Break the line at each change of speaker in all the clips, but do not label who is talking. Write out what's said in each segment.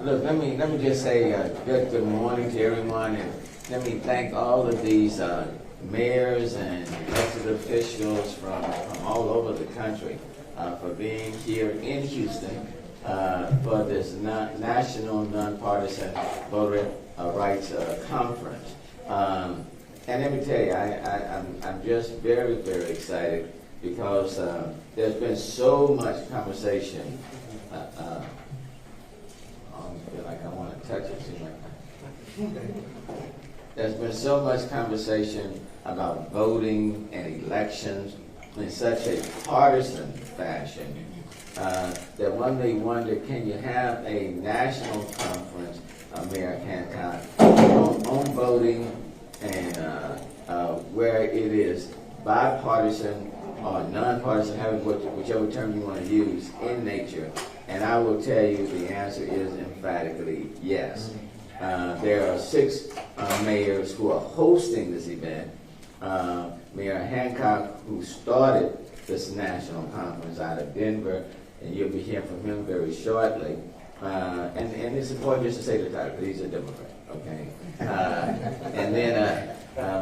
Look, let me just say good morning to everyone, and let me thank all of these mayors and elected officials from all over the country for being here in Houston for this National Nonpartisan Voter Rights Conference. And let me tell you, I'm just very, very excited because there's been so much conversation. I feel like I want to touch it too much. There's been so much conversation about voting and elections in such a partisan fashion that one may wonder, can you have a national conference, Mayor Hancock, on voting and where it is bipartisan or nonpartisan, whichever term you want to use, in nature? And I will tell you the answer is emphatically yes. There are 6 mayors who are hosting this event. Mayor Hancock, who started this national conference out of Denver, and you'll be hearing from him very shortly. And it's important just to say the title, he's a Democrat, okay? And then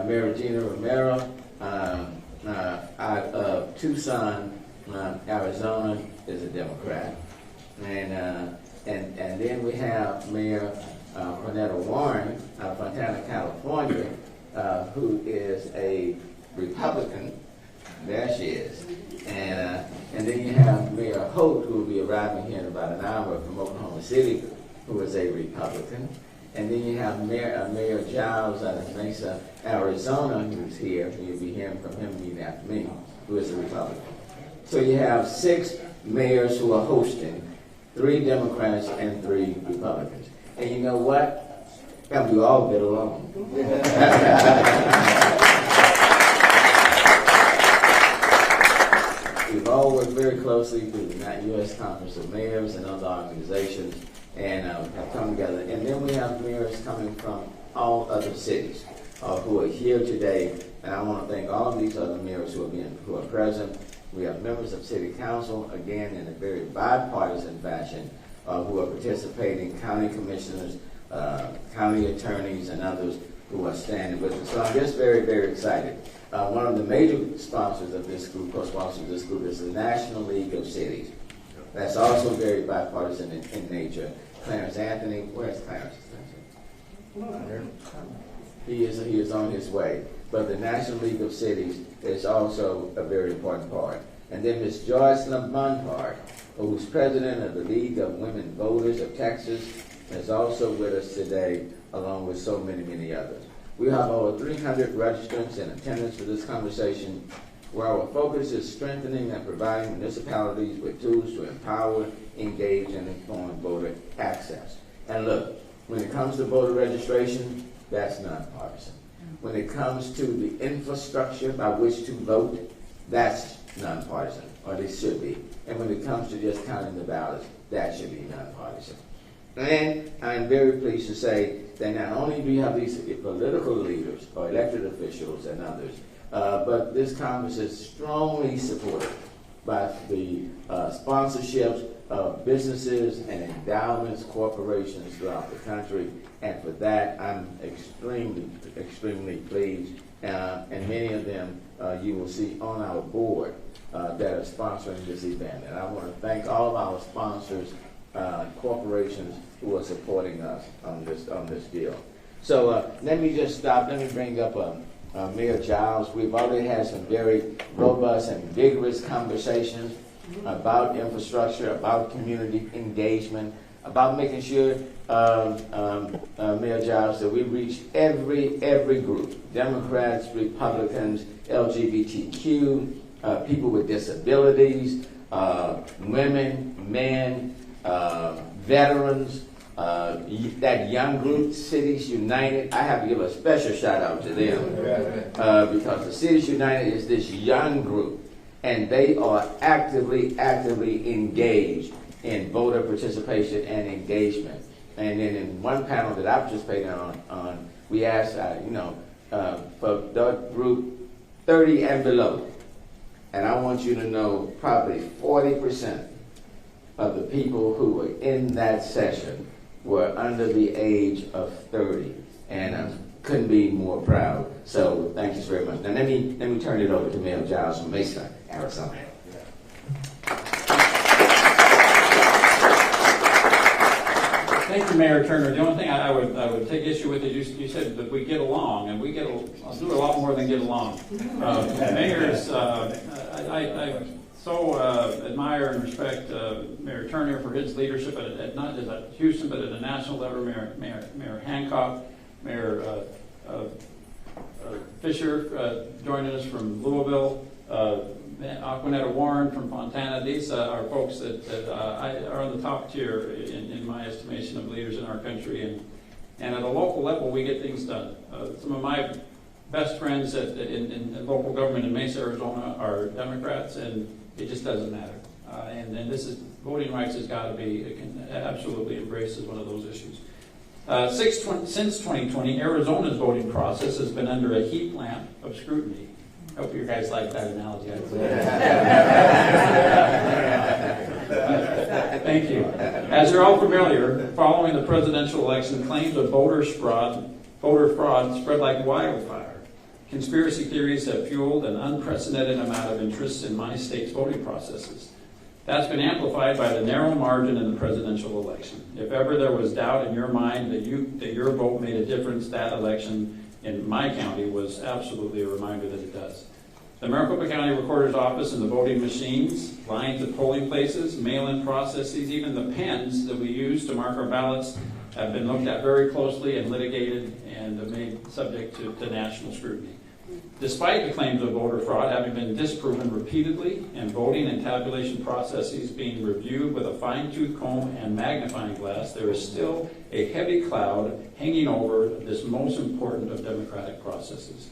Mayor Regina Romero out of Tucson, Arizona, is a Democrat. And then we have Mayor Cornetta Warren out of Fontana, California, who is a Republican. There she is. And then you have Mayor Holt, who will be arriving here in about an hour from Oklahoma City, who is a Republican. And then you have Mayor Giles out of Mesa, Arizona, who's here. You'll be hearing from him meeting after me, who is a Republican. So you have 6 mayors who are hosting, 3 Democrats and 3 Republicans. And you know what? We all get along. We've all worked very closely through the U.S. Conference of Mayors and other organizations and have come together. And then we have mayors coming from all other cities who are here today. And I want to thank all of these other mayors who are present. We have members of City Council, again, in a very bipartisan fashion, who are participating, county commissioners, county attorneys, and others who are standing with us. So I'm just very, very excited. One of the major sponsors of this group, co-sponsors of this group, is the National League of Cities. That's also very bipartisan in nature. Clarence Anthony, where's Clarence? He is on his way. But the National League of Cities is also a very important part. And then Ms. Joyce Lombard, who's president of the League of Women Voters of Texas, is also with us today, along with so many, many others. We have over 300 registrants in attendance for this conversation, where our focus is strengthening and providing municipalities with tools to empower, engage, and inform voter access. And look, when it comes to voter registration, that's nonpartisan. When it comes to the infrastructure by which to vote, that's nonpartisan, or they should be. And when it comes to just counting the ballots, that should be nonpartisan. And I'm very pleased to say that not only do you have these political leaders or elected officials and others, but this Congress is strongly supported by the sponsorships of businesses and endowments, corporations throughout the country. And for that, I'm extremely, extremely pleased. And many of them you will see on our board that are sponsoring this event. And I want to thank all of our sponsors, corporations who are supporting us on this deal. So let me just stop. Let me bring up Mayor Giles. We've already had some very robust and vigorous conversations about infrastructure, about community engagement, about making sure, Mayor Giles, that we reach every group, Democrats, Republicans, LGBTQ, people with disabilities, women, men, veterans, that young group, Cities United. I have to give a special shout out to them because the Cities United is this young group, and they are actively engaged in voter participation and engagement. And then in one panel that I participated on, we asked, for the group 30 and below. And I want you to know probably 40% of the people who were in that session were under the age of 30, and I couldn't be more proud. So thank you very much. Now let me turn it over to Mayor Giles from Mesa, Arizona.
Thank you, Mayor Turner. The only thing I would take issue with is you said that we get along, and we I'll do a lot more than get along. Mayors, I so admire and respect Mayor Turner for his leadership at not just at Houston, but at a national level. Mayor Hancock, Mayor Fisher joining us from Louisville. Aquanetta Warren from Fontana. These are folks that are on the top tier in my estimation of leaders in our country. And at a local level, we get things done. Some of my best friends in local government in Mesa, Arizona are Democrats, and it just doesn't matter. And this is voting rights has got to be absolutely embraced as one of those issues. Since 2020, Arizona's voting process has been under a heat lamp of scrutiny. I hope you guys like that analogy. Thank you. As you're all familiar, following the presidential election, claims of voter fraud spread like wildfire. Conspiracy theories have fueled an unprecedented amount of interest in my state's voting processes. That's been amplified by the narrow margin in the presidential election. If ever there was doubt in your mind that your vote made a difference, that election in my county was absolutely a reminder that it does. The Maricopa County Recorder's Office and the voting machines, lines at polling places, mail-in processes, even the pens that we use to mark our ballots have been looked at very closely and litigated and made subject to national scrutiny. Despite the claims of voter fraud having been disproven repeatedly and voting and tabulation processes being reviewed with a fine-tooth comb and magnifying glass, there is still a heavy cloud hanging over this most important of democratic processes.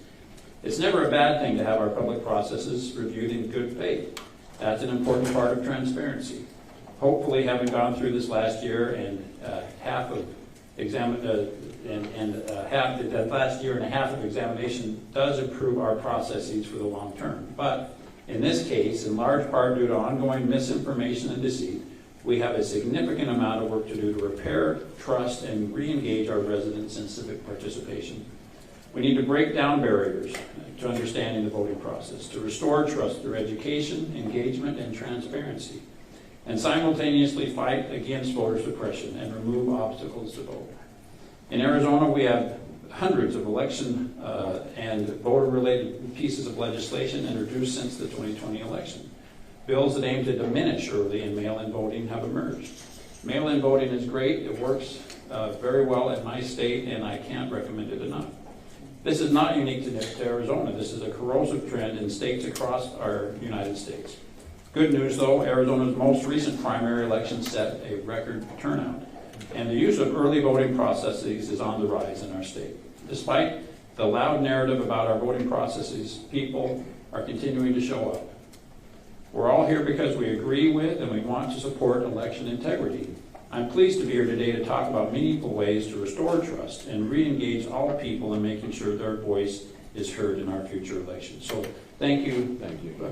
It's never a bad thing to have our public processes reviewed in good faith. That's an important part of transparency. Hopefully, having gone through this last year and last year and a half of examination does improve our processes for the long term. But in this case, in large part due to ongoing misinformation and deceit, we have a significant amount of work to do to repair trust and re-engage our residents in civic participation. We need to break down barriers to understanding the voting process, to restore trust through education, engagement, and transparency, and simultaneously fight against voter suppression and remove obstacles to vote. In Arizona, we have hundreds of election and voter-related pieces of legislation introduced since the 2020 election. Bills that aim to diminish early and mail-in voting have emerged. Mail-in voting is great. It works very well in my state, and I can't recommend it enough. This is not unique to Arizona. This is a corrosive trend in states across our United States. Good news, though, Arizona's most recent primary election set a record turnout, and the use of early voting processes is on the rise in our state. Despite the loud narrative about our voting processes, people are continuing to show up. We're all here because we agree with and we want to support election integrity. I'm pleased to be here today to talk about meaningful ways to restore trust and re-engage all people in making sure their voice is heard in our future elections. So thank you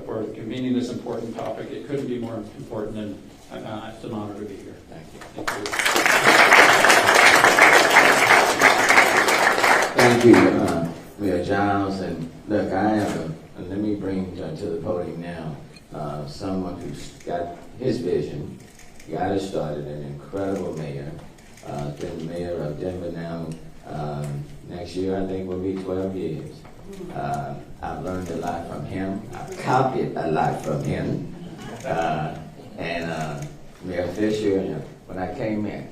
for convening this important topic. It couldn't be more important, and it's an honor to be here. Thank you.
Thank you, Mayor Giles. And look, let me bring to the podium now someone who's got his vision, got it started, an incredible mayor. Been the mayor of Denver now. Next year, I think, will be 12 years. I've learned a lot from him. I've copied a lot from him. And Mayor Fisher, when I came in,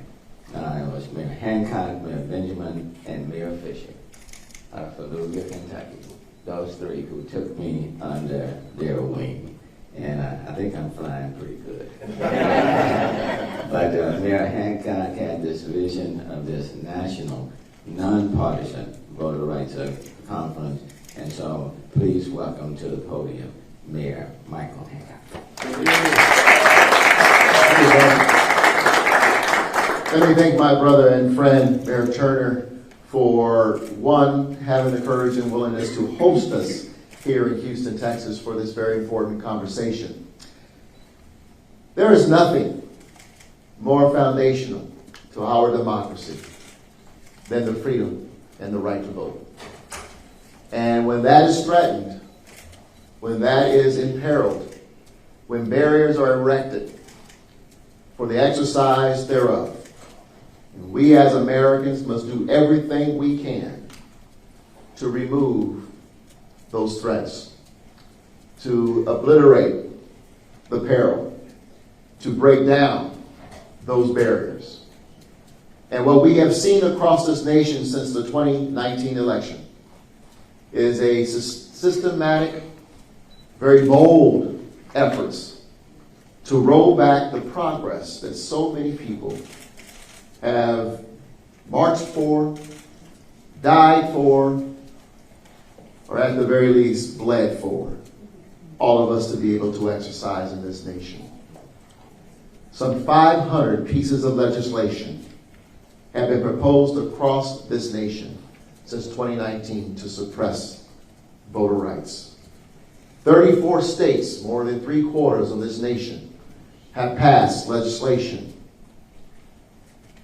it was Mayor Hancock, Mayor Benjamin, and Mayor Fisher from Louisville, Kentucky. Those three who took me under their wing. And I think I'm flying pretty good. But Mayor Hancock had this vision of this National Nonpartisan Voter Rights Conference. And so please welcome to the podium Mayor Michael Hancock.
Let me thank my brother and friend, Mayor Turner, for one, having the courage and willingness to host us here in Houston, Texas, for this very important conversation. There is nothing more foundational to to our democracy than the freedom and the right to vote. And when that is threatened, when that is imperiled, when barriers are erected for the exercise thereof, we as Americans must do everything we can to remove those threats, to obliterate the peril, to break down those barriers. And what we have seen across this nation since the 2019 election is a systematic, very bold efforts to roll back the progress that so many people have marched for, died for, or at the very least bled for all of us to be able to exercise in this nation. Some 500 pieces of legislation have been proposed across this nation since 2019 to suppress voter rights. 34 states, more than 3/4 of this nation, have passed legislation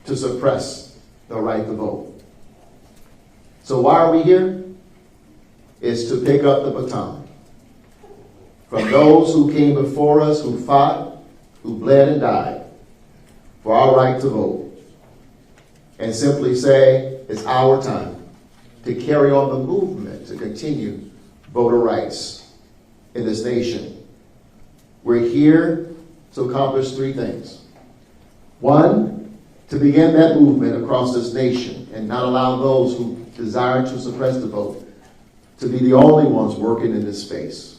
to suppress the right to vote. So why are we here? It's to pick up the baton from those who came before us, who fought, who bled and died for our right to vote, and simply say it's our time to carry on the movement to continue voter rights in this nation. We're here to accomplish three things. One, to begin that movement across this nation and not allow those who desire to suppress the vote to be the only ones working in this space,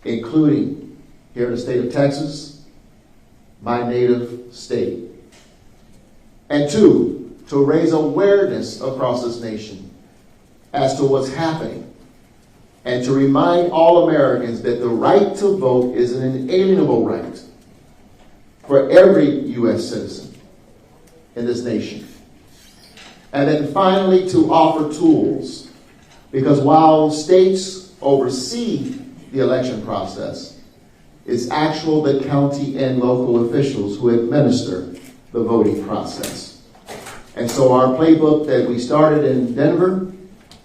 including here in the state of Texas, my native state. And two, to raise awareness across this nation as to what's happening, and to remind all Americans that the right to vote is an inalienable right for every U.S. citizen in this nation. And then finally, to offer tools, because while states oversee the election process, it's actual the county and local officials who administer the voting process. And so our playbook that we started in Denver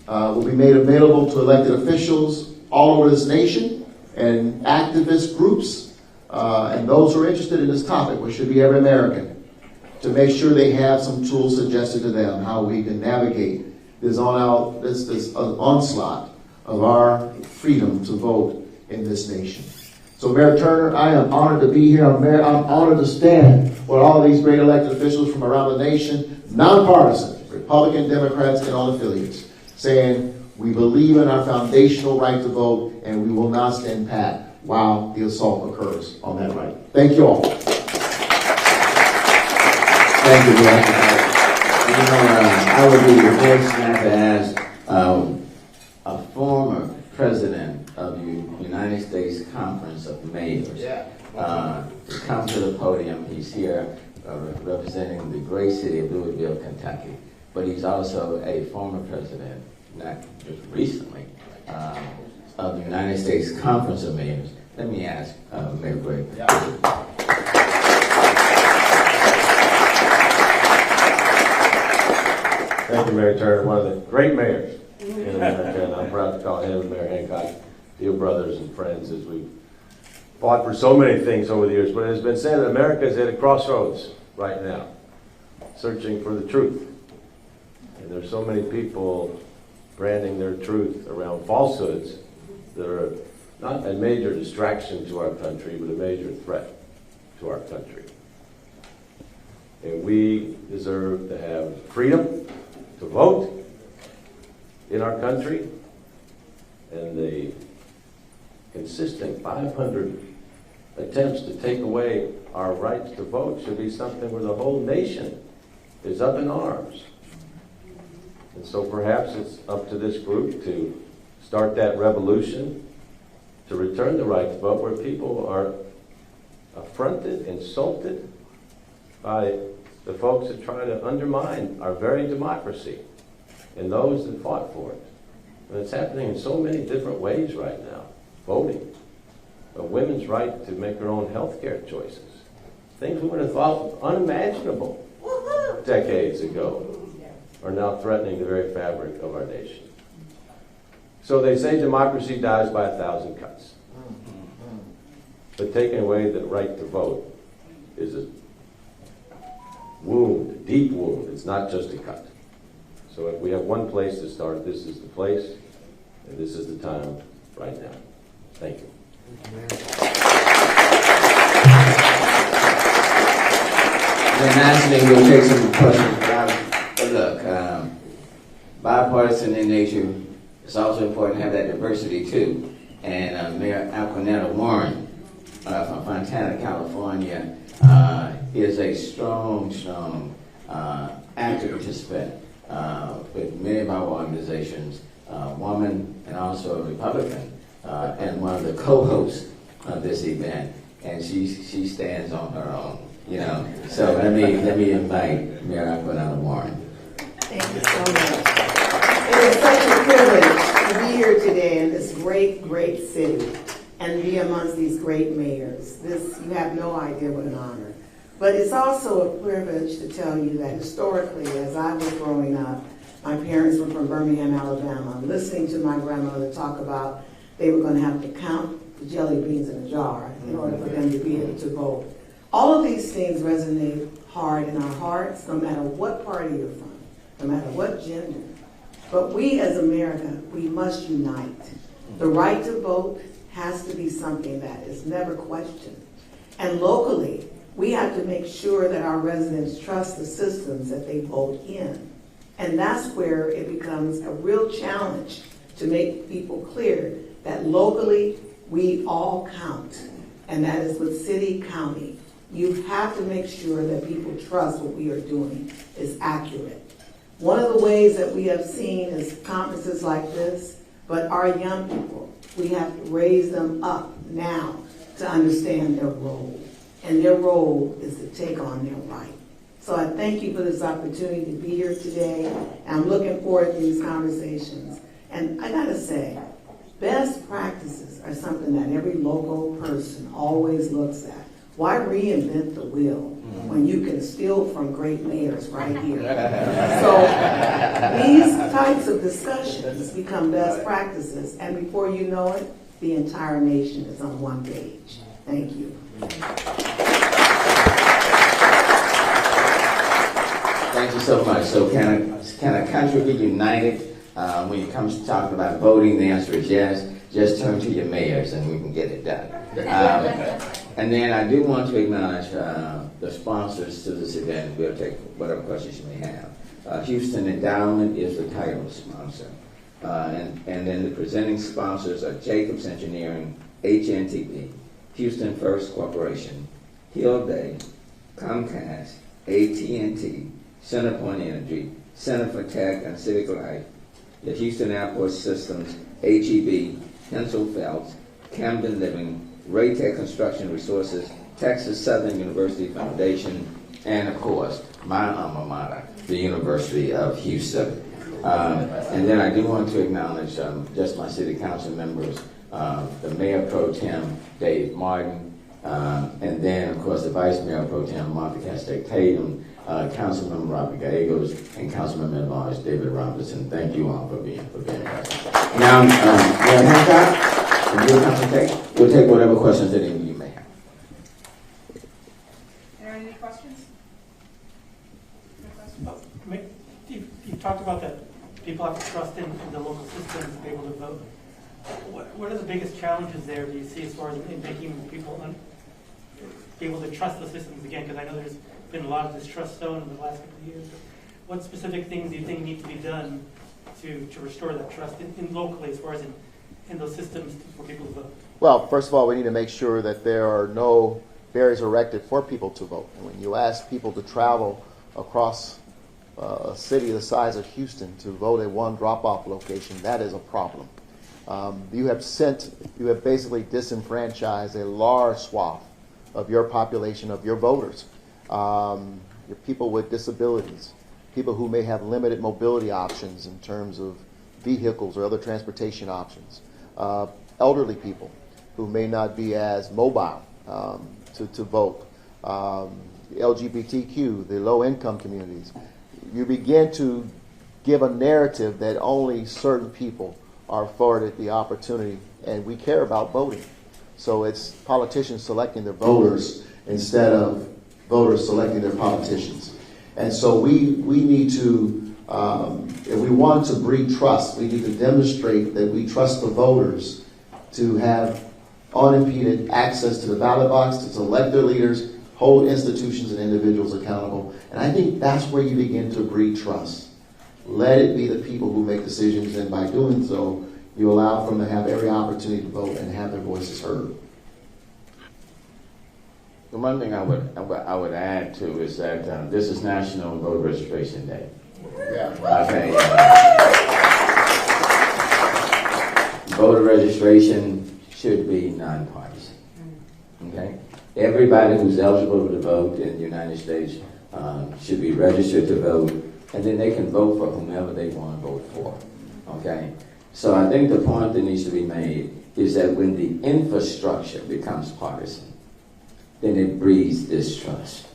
will be made available to elected officials all over this nation and activist groups and those who are interested in this topic, which should be every American, to make sure they have some tools suggested to them how we can navigate this onslaught of our freedom to vote in this nation. So Mayor Turner, I am honored to be here. I'm honored to stand with all these great elected officials from around the nation, nonpartisan, Republican, Democrats, and all affiliates, saying we believe in our foundational right to vote and we will not stand pat while the assault occurs on that right. Thank you all.
Thank you, Mayor. I would be the first man to ask a former president of the United States Conference of Mayors to come to the podium. He's here representing the great city of Louisville, Kentucky, but he's also a former president, not just recently, of the United States Conference of Mayors. Let me ask Mayor Gray.
Thank you, Mayor Turner, one of the great mayors in America, and I'm proud to call him and Mayor Hancock dear brothers and friends as we've fought for so many things over the years. But it has been said that America is at a crossroads right now, searching for the truth. And there's so many people branding their truth around falsehoods that are not a major distraction to our country, but a major threat to our country. And we deserve to have freedom to vote in our country, and the consistent 500 attempts to take away our rights to vote should be something where the whole nation is up in arms. And so perhaps it's up to this group to start that revolution to return the right to vote, where people are affronted, insulted by the folks that try to undermine our very democracy and those that fought for it. And it's happening in so many different ways right now. Voting, a women's right to make her own health care choices, things we would have thought unimaginable decades ago are now threatening the very fabric of our nation. So they say democracy dies by 1,000 cuts. But taking away the right to vote is a wound, a deep wound. It's not just a cut. So if we have one place to start, this is the place, and this is the time right now. Thank you.
Then lastly, we'll take some questions. But look, bipartisan in nature, it's also important to have that diversity too. And Mayor Alconetta Warren from Fontana, California, is a strong active participant with many of our organizations, woman and also a Republican, and one of the co-hosts of this event. And she stands on her own, you know. So let me invite Mayor Alconetta Warren.
Thank you so much. It is such a privilege to be here today in this great, great city and be amongst these great mayors. You have no idea what an honor. But it's also a privilege to tell you that historically, as I was growing up, my parents were from Birmingham, Alabama. Listening to my grandmother talk about they were going to have to count the jelly beans in a jar in order for them to be able to vote. All of these things resonate hard in our hearts, no matter what party you're from, no matter what gender. But we as America, we must unite. The right to vote has to be something that is never questioned. And locally, we have to make sure that our residents trust the systems that they vote in. And that's where it becomes a real challenge to make people clear that locally, we all count. And that is with city, county. You have to make sure that people trust what we are doing is accurate. One of the ways that we have seen is conferences like this, but our young people, we have to raise them up now to understand their role. And their role is to take on their right. So I thank you for this opportunity to be here today. And I'm looking forward to these conversations. And I gotta say, best practices are something that every local person always looks at. Why reinvent the wheel when you can steal from great mayors right here? So these types of discussions become best practices, and before you know it, the entire nation is on one page. Thank you.
Thank you so much. So can a country be united when it comes to talking about voting? The answer is yes. Just turn to your mayors and we can get it done. And then I do want to acknowledge the sponsors to this event. We'll take whatever questions you may have. Houston Endowment is the title sponsor. And then the presenting sponsors are Jacobs Engineering, HNTP, Houston First Corporation, Hill Day, Comcast, AT&T, Centerpoint Energy, Center for Tech and Civic Life, the Houston Airport Systems, HEB, Hensel Phelps, Camden Living, Raytech Construction Resources, Texas Southern University Foundation, and of course, my alma mater, the University of Houston. And then I do want to acknowledge just my city council members, the Mayor Pro Tem, Dave Martin, and then, of course, the Vice Mayor Pro Tem, Martha Castaic-Tatum, Councilmember Robert Gallegos, and Councilmember at Large David Robinson. Thank you all for being present. Now, Mayor Hancock, and we'll take whatever questions that any of you may have.
Are there any questions?
You talked about that people have to trust in the local systems to be able to vote. What are the biggest challenges there do you see as far as in making people be able to trust the systems again? Because I know there's been a lot of distrust shown in the last couple of years. What specific things do you think need to be done to restore that trust in locally as far as in those systems for people to vote?
Well, first of all, we need to make sure that there are no barriers erected for people to vote. And when you ask people to travel across a city the size of Houston to vote at one drop-off location, that is a problem. You have basically disenfranchised a large swath of your population, of your voters. Your people with disabilities, people who may have limited mobility options in terms of vehicles or other transportation options, elderly people who may not be as mobile to vote, the LGBTQ, the low-income communities. You begin to give a narrative that only certain people are afforded the opportunity, and we care about voting. So it's politicians selecting their voters instead of voters selecting their politicians. And so we need to, if we want to breed trust, we need to demonstrate that we trust the voters to have unimpeded access to the ballot box, to select their leaders, hold institutions and individuals accountable. And I think that's where you begin to breed trust. Let it be the people who make decisions, and by doing so, you allow them to have every opportunity to vote and have their voices heard.
The one thing I would add to is that this is National Voter Registration Day.
Yeah.
Okay. Voter registration should be nonpartisan. Okay. Everybody who's eligible to vote in the United States should be registered to vote, and then they can vote for whomever they want to vote for. Okay. So I think the point that needs to be made is that when the infrastructure becomes partisan, then it breeds distrust.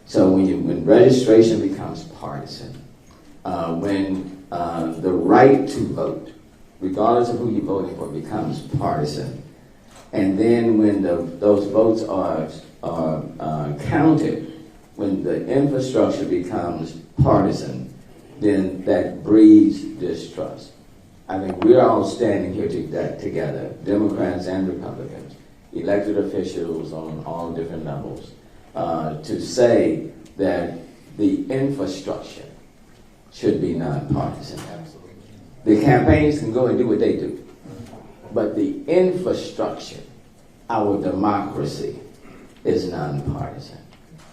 So when registration becomes partisan, when the right to vote, regardless of who you're voting for, becomes partisan, and then when those votes are counted, when the infrastructure becomes partisan, then that breeds distrust. I mean, we're all standing here together, Democrats and Republicans, elected officials on all different levels, to say that the infrastructure should be nonpartisan.
Absolutely.
The campaigns can go and do what they do, but the infrastructure, our democracy, is nonpartisan.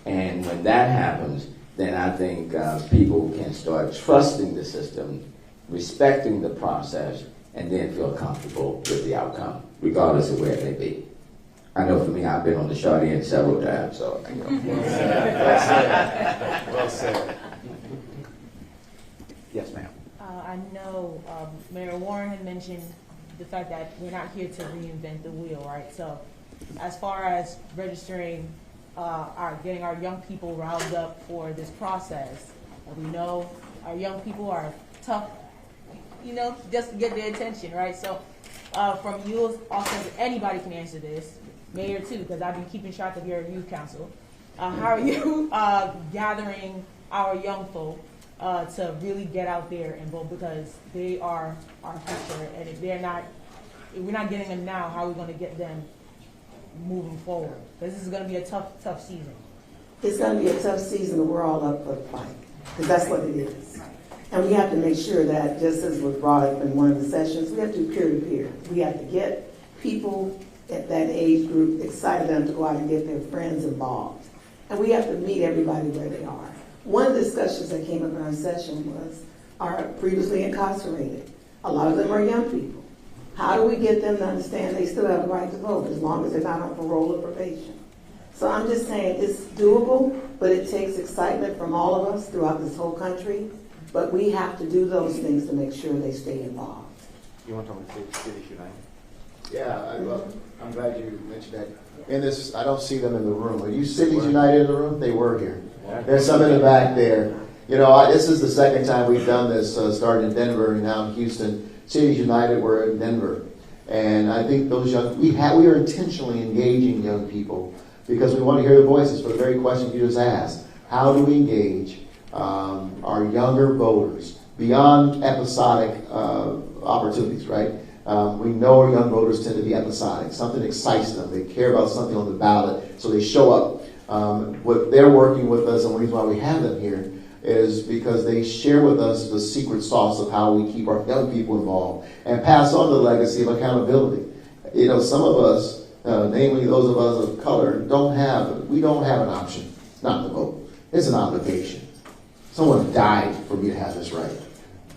And when that happens, then I think people can start trusting the system, respecting the process, and then feel comfortable with the outcome, regardless of where it may be. I know for me, I've been on the short end several times, so you know.
Well said. Well said.
Yes, ma'am.
I know Mayor Warren had mentioned the fact that we're not here to reinvent the wheel, right? So as far as registering, getting our young people riled up for this process, we know our young people are tough, you know, just to get their attention, right? So from you also, anybody can answer this, Mayor too, because I've been keeping track of your youth council. How are you gathering our young folk to really get out there and vote, because they are our future, and if we're not getting them now, how are we going to get them moving forward? Because this is going to be a tough season.
It's going to be a tough season, and we're all up for the fight, because that's what it is. And we have to make sure that, just as was brought up in one of the sessions, we have to do peer-to-peer. We have to get people at that age group, excited them to go out and get their friends involved. And we have to meet everybody where they are. One of the discussions that came up in our session was our previously incarcerated. A lot of them are young people. How do we get them to understand they still have the right to vote as long as they're not on parole or probation? So I'm just saying it's doable, but it takes excitement from all of us throughout this whole country. But we have to do those things to make sure they stay involved.
You want to talk about Cities United?
Yeah, I'm glad you mentioned that. In this, I don't see them in the room. Are you Cities United in the room? They were here. There's some in the back there. You know, this is the second time we've done this, starting in Denver and now in Houston. Cities United, we're in Denver. And I think those we are intentionally engaging young people because we want to hear their voices for the very question you just asked. How do we engage our younger voters beyond episodic opportunities, right? We know our young voters tend to be episodic. Something excites them. They care about something on the ballot, so they show up. What they're working with us, and the reason why we have them here, is because they share with us the secret sauce of how we keep our young people involved and pass on the legacy of accountability. You know, some of us, namely those of us of color, don't have an option not to vote. It's an obligation. Someone died for me to have this right.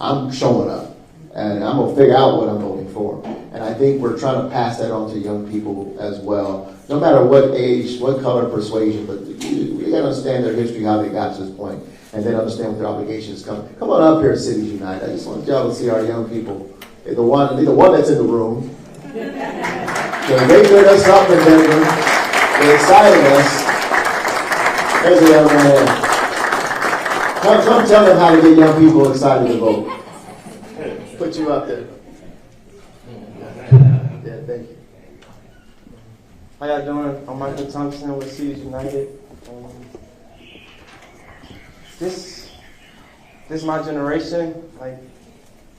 I'm showing up, and I'm going to figure out what I'm voting for. And I think we're trying to pass that on to young people as well, no matter what age, what color, persuasion, but we got to understand their history, how they got to this point, and then understand what their obligations come. Come on up here, Cities United. I just want y'all to see our young people. The one that's in the room. They lit us up in Denver. They excited us. There's a young man. Come tell them how to get young people excited to vote. Put you up there. Yeah, thank you.
How y'all doing? I'm Michael Thompson with Seeds United. This my generation. Like,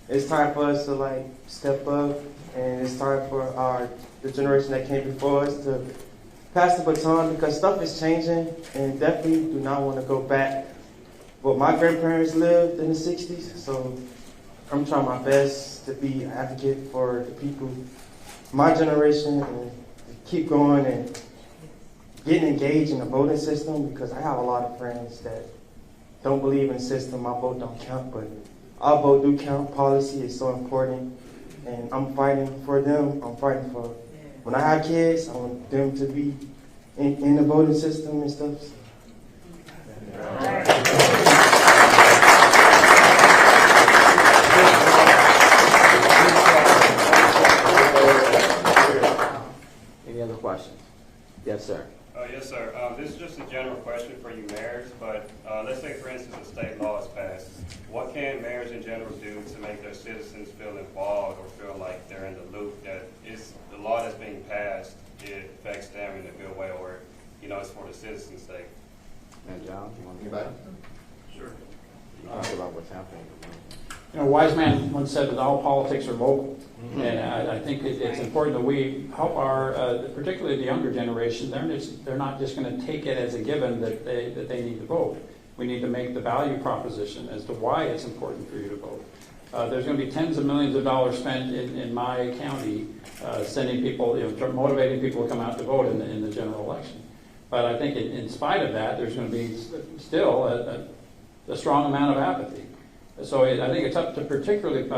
it's time for us to like step up, and it's time for the generation that came before us to pass the baton, because stuff is changing, and definitely do not want to go back what my grandparents lived in the 60s. So I'm trying my best to be an advocate for the people, my generation, and keep going and getting engaged in the voting system, because I have a lot of friends that don't believe in the system. My vote don't count, but our vote do count. Policy is so important, and I'm fighting for them. I'm fighting for, when I have kids, I want them to be in the voting system and stuff.
Any other questions? Yes, sir.
Yes, sir. This is just a general question for you mayors, but let's say, for instance, a state law is passed. What can mayors in general do to make their citizens feel involved or feel like they're in the loop, that it's the law that's being passed, it affects them in a good way, or, you know, it's for the citizens' sake?
And John, you want to
Anybody?
Sure.
talk about what's happening?
You know, a wise man once said that all politics are local. And I think it's important that we help our, particularly the younger generation. They're not just going to take it as a given that they need to vote. We need to make the value proposition as to why it's important for you to vote. There's going to be tens of millions of dollars spent in my county sending people, motivating people to come out to vote in the general election. But I think in spite of that, there's going to be still a strong amount of apathy. So I think it's up to particularly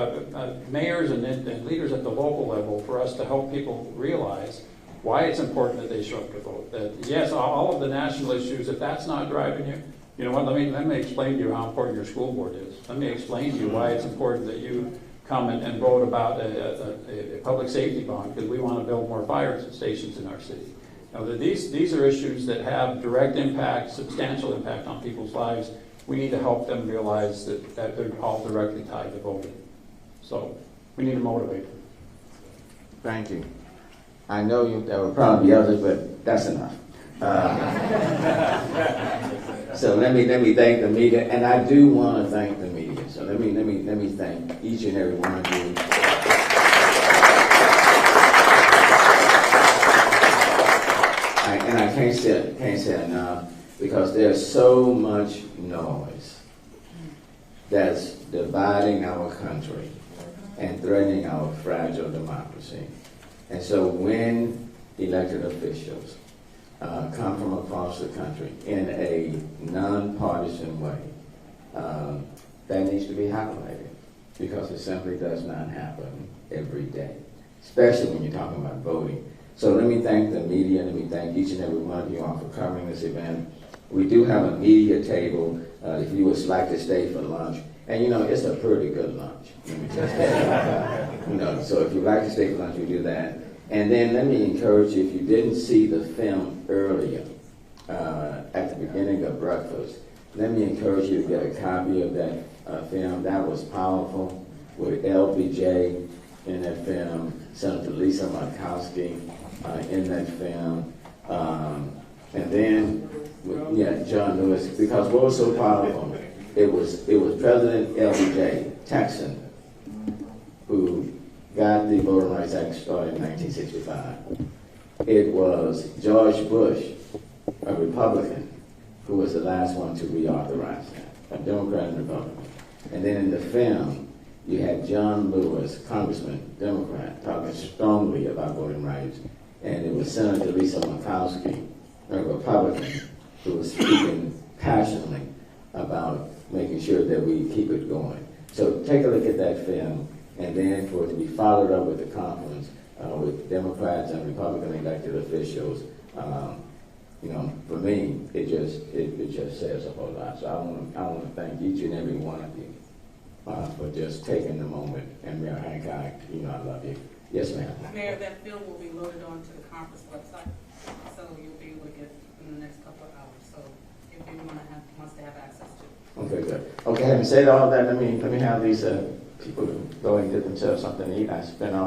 mayors and leaders at the local level for us to help people realize why it's important that they show up to vote. That yes, all of the national issues, if that's not driving you, you know what, let me explain to you how important your school board is. Let me explain to you why it's important that you come and vote about a public safety bond, because we want to build more fire stations in our city. Now, these are issues that have direct impact, substantial impact on people's lives. We need to help them realize that they're all directly tied to voting. So we need to motivate them.
Thank you. I know there will probably be others, but that's enough. So let me thank the media, and I do want to thank the media. So let me thank each and every one of you. And I can't say enough, because there's so much noise that's dividing our country and threatening our fragile democracy. And so when elected officials come from across the country in a nonpartisan way, that needs to be highlighted, because it simply does not happen every day, especially when you're talking about voting. So let me thank the media, let me thank each and every one of you all for covering this event. We do have a media table if you would like to stay for lunch. And you know, it's a pretty good lunch. Let me just say, so if you'd like to stay for lunch, we do that. And then let me encourage you, if you didn't see the film earlier, at the beginning of breakfast, let me encourage you to get a copy of that film. That was powerful, with LBJ in that film, Senator Lisa Murkowski in that film, and then John Lewis, because what was so powerful, it was President LBJ, Texan, who got the Voting Rights Act started in 1965. It was George Bush, a Republican, who was the last one to reauthorize that, a Democrat and Republican. And then in the film, you had John Lewis, Congressman, Democrat, talking strongly about voting rights. And it was Senator Lisa Murkowski, a Republican, who was speaking passionately about making sure that we keep it going. So take a look at that film, and then for it to be followed up with a conference with Democrats and Republican elected officials, for me, it just says a whole lot. So I want to thank each and every one of you for just taking the moment. And Mayor Hancock, I love you. Yes, ma'am.
Mayor, that film will be loaded onto the conference website, so you'll be able to get it in the next couple of hours. So if
Okay, good. Okay, having said all that, let me have these people go and get themselves something to eat. I spent all